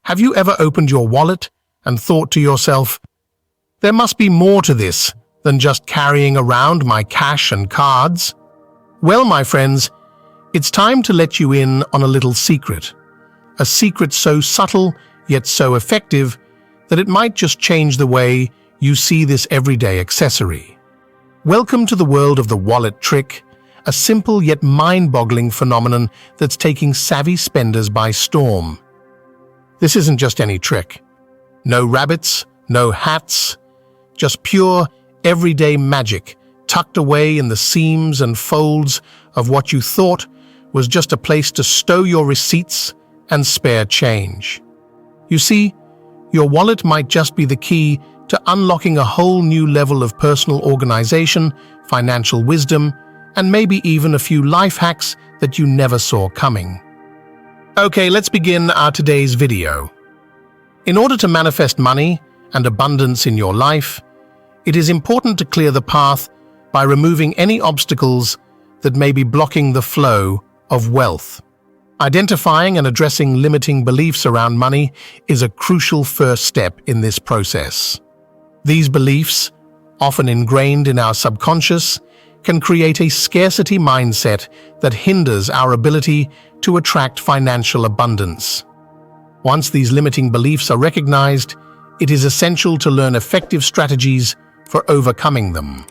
Have you ever opened your wallet and thought to yourself, there must be more to this than just carrying around my cash and cards? Well, my friends, it's time to let you in on a little secret. A secret so subtle yet so effective that it might just change the way you see this everyday accessory. Welcome to the world of the wallet trick, a simple yet mind-boggling phenomenon that's taking savvy spenders by storm. This isn't just any trick. No rabbits, no hats, just pure, everyday magic tucked away in the seams and folds of what you thought was just a place to stow your receipts and spare change. You see, your wallet might just be the key to unlocking a whole new level of personal organization, financial wisdom, and maybe even a few life hacks that you never saw coming. Okay, let's begin our today's video. In order to manifest money and abundance in your life, it is important to clear the path by removing any obstacles that may be blocking the flow of wealth. Identifying and addressing limiting beliefs around money is a crucial first step in this process. These beliefs, often ingrained in our subconscious, can create a scarcity mindset that hinders our ability to attract financial abundance. Once these limiting beliefs are recognized, it is essential to learn effective strategies for overcoming them.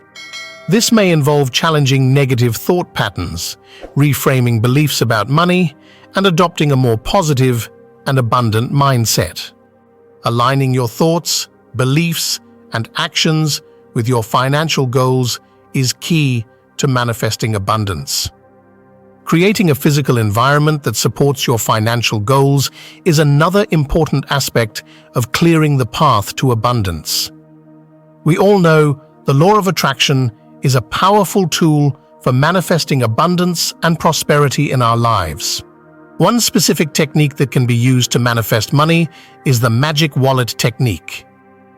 This may involve challenging negative thought patterns, reframing beliefs about money, and adopting a more positive and abundant mindset. Aligning your thoughts, beliefs, and actions with your financial goals is key to manifesting abundance. Creating a physical environment that supports your financial goals is another important aspect of clearing the path to abundance. We all know the law of attraction is a powerful tool for manifesting abundance and prosperity in our lives. One specific technique that can be used to manifest money is the magic wallet technique.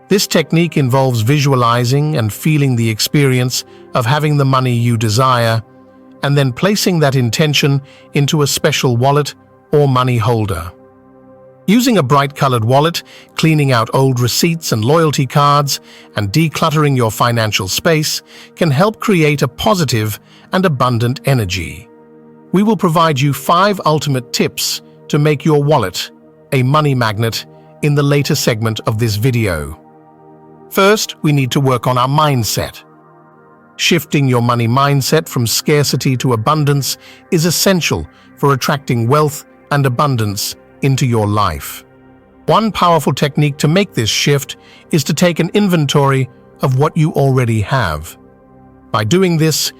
This technique involves visualizing and feeling the experience of having the money you desire, and then placing that intention into a special wallet or money holder. Using a bright-colored wallet, cleaning out old receipts and loyalty cards, and decluttering your financial space can help create a positive and abundant energy. We will provide you 5 ultimate tips to make your wallet a money magnet in the later segment of this video. First, we need to work on our mindset. Shifting your money mindset from scarcity to abundance is essential for attracting wealth and abundance into your life. One powerful technique to make this shift is to take an inventory of what you already have. By doing this,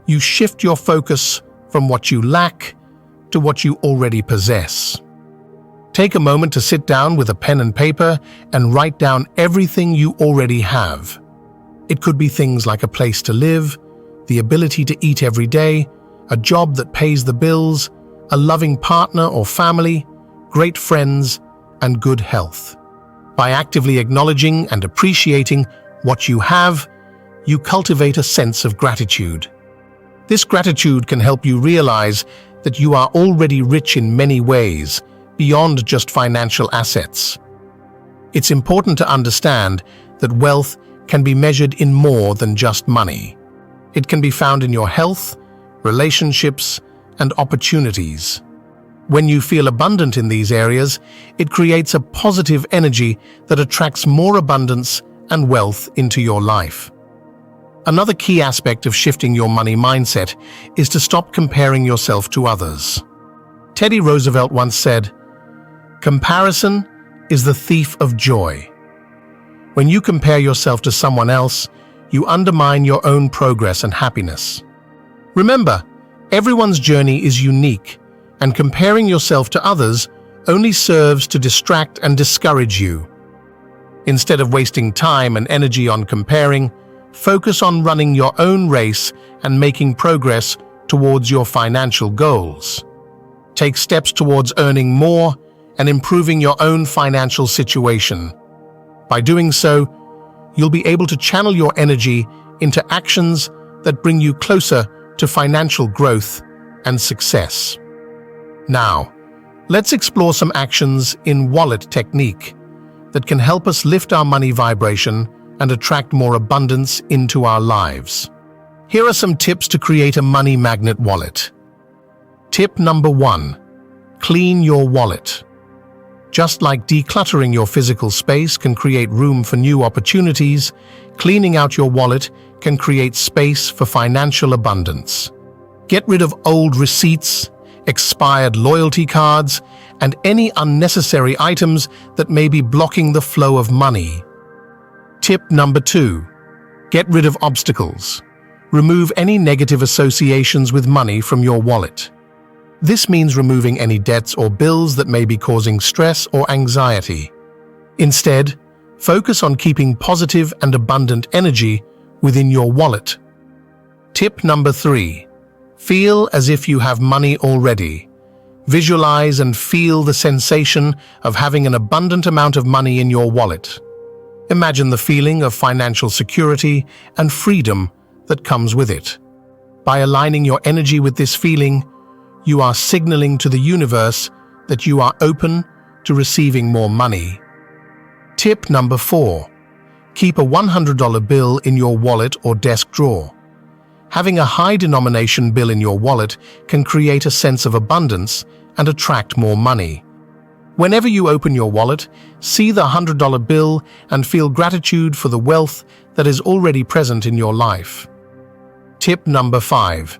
you shift your focus from what you lack to what you already possess. Take a moment to sit down with a pen and paper and write down everything you already have. It could be things like a place to live, the ability to eat every day, a job that pays the bills, a loving partner or family, great friends, and good health. By actively acknowledging and appreciating what you have, you cultivate a sense of gratitude. This gratitude can help you realize that you are already rich in many ways, beyond just financial assets. It's important to understand that wealth can be measured in more than just money. It can be found in your health, relationships, and opportunities. When you feel abundant in these areas, it creates a positive energy that attracts more abundance and wealth into your life. Another key aspect of shifting your money mindset is to stop comparing yourself to others. Teddy Roosevelt once said, "Comparison is the thief of joy." When you compare yourself to someone else, you undermine your own progress and happiness. Remember, everyone's journey is unique, and comparing yourself to others only serves to distract and discourage you. Instead of wasting time and energy on comparing, focus on running your own race and making progress towards your financial goals. Take steps towards earning more and improving your own financial situation. By doing so, you'll be able to channel your energy into actions that bring you closer to financial growth and success. Now, let's explore some actions in wallet technique that can help us lift our money vibration and attract more abundance into our lives. Here are some tips to create a money magnet wallet. Tip number 1. Clean your wallet. Just like decluttering your physical space can create room for new opportunities, cleaning out your wallet can create space for financial abundance. Get rid of old receipts, expired loyalty cards, and any unnecessary items that may be blocking the flow of money. Tip number 2. Get rid of obstacles. Remove any negative associations with money from your wallet. This means removing any debts or bills that may be causing stress or anxiety. Instead, focus on keeping positive and abundant energy within your wallet. Tip number 3. Feel as if you have money already. Visualize and feel the sensation of having an abundant amount of money in your wallet. Imagine the feeling of financial security and freedom that comes with it. By aligning your energy with this feeling, you are signaling to the universe that you are open to receiving more money. Tip number 4. Keep a $100 bill in your wallet or desk drawer. Having a high-denomination bill in your wallet can create a sense of abundance and attract more money. Whenever you open your wallet, see the $100 bill and feel gratitude for the wealth that is already present in your life. Tip number 5.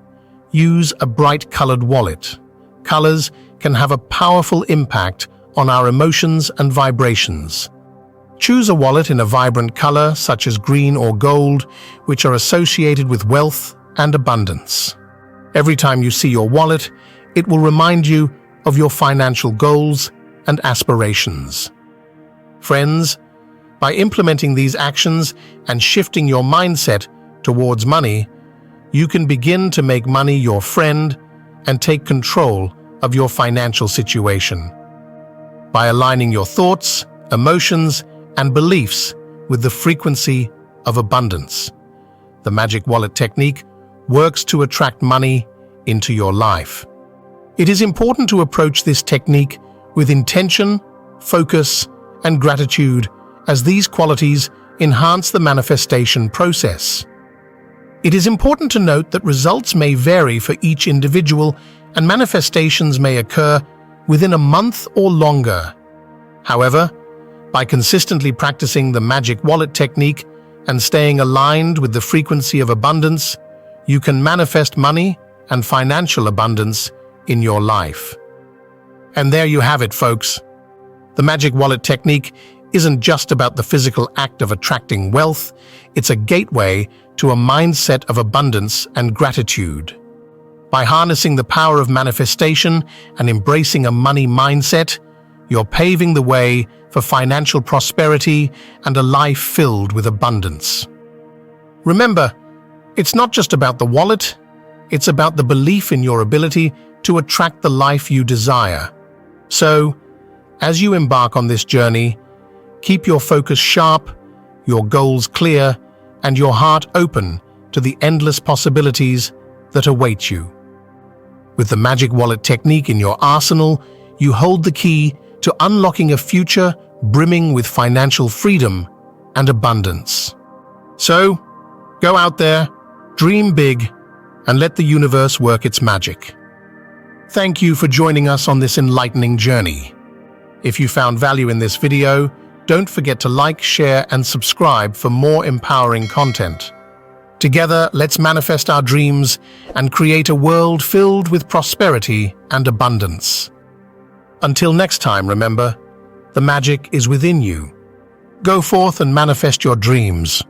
Use a bright-colored wallet. Colors can have a powerful impact on our emotions and vibrations. Choose a wallet in a vibrant color such as green or gold, which are associated with wealth and abundance. Every time you see your wallet, it will remind you of your financial goals and aspirations. Friends, by implementing these actions and shifting your mindset towards money, you can begin to make money your friend and take control of your financial situation. By aligning your thoughts, emotions, and beliefs with the frequency of abundance, the magic wallet technique works to attract money into your life. It is important to approach this technique with intention, focus, and gratitude, as these qualities enhance the manifestation process. It is important to note that results may vary for each individual and manifestations may occur within a month or longer. However, by consistently practicing the magic wallet technique and staying aligned with the frequency of abundance, you can manifest money and financial abundance in your life. And there you have it, folks. The magic wallet technique isn't just about the physical act of attracting wealth, it's a gateway to a mindset of abundance and gratitude. By harnessing the power of manifestation and embracing a money mindset, you're paving the way for financial prosperity and a life filled with abundance. Remember, it's not just about the wallet, it's about the belief in your ability to attract the life you desire. So, as you embark on this journey, keep your focus sharp, your goals clear, and your heart open to the endless possibilities that await you. With the magic wallet technique in your arsenal, you hold the key to unlocking a future brimming with financial freedom and abundance. So, go out there, dream big, and let the universe work its magic. Thank you for joining us on this enlightening journey. If you found value in this video, don't forget to like, share, and subscribe for more empowering content. Together, let's manifest our dreams and create a world filled with prosperity and abundance. Until next time, remember, the magic is within you. Go forth and manifest your dreams.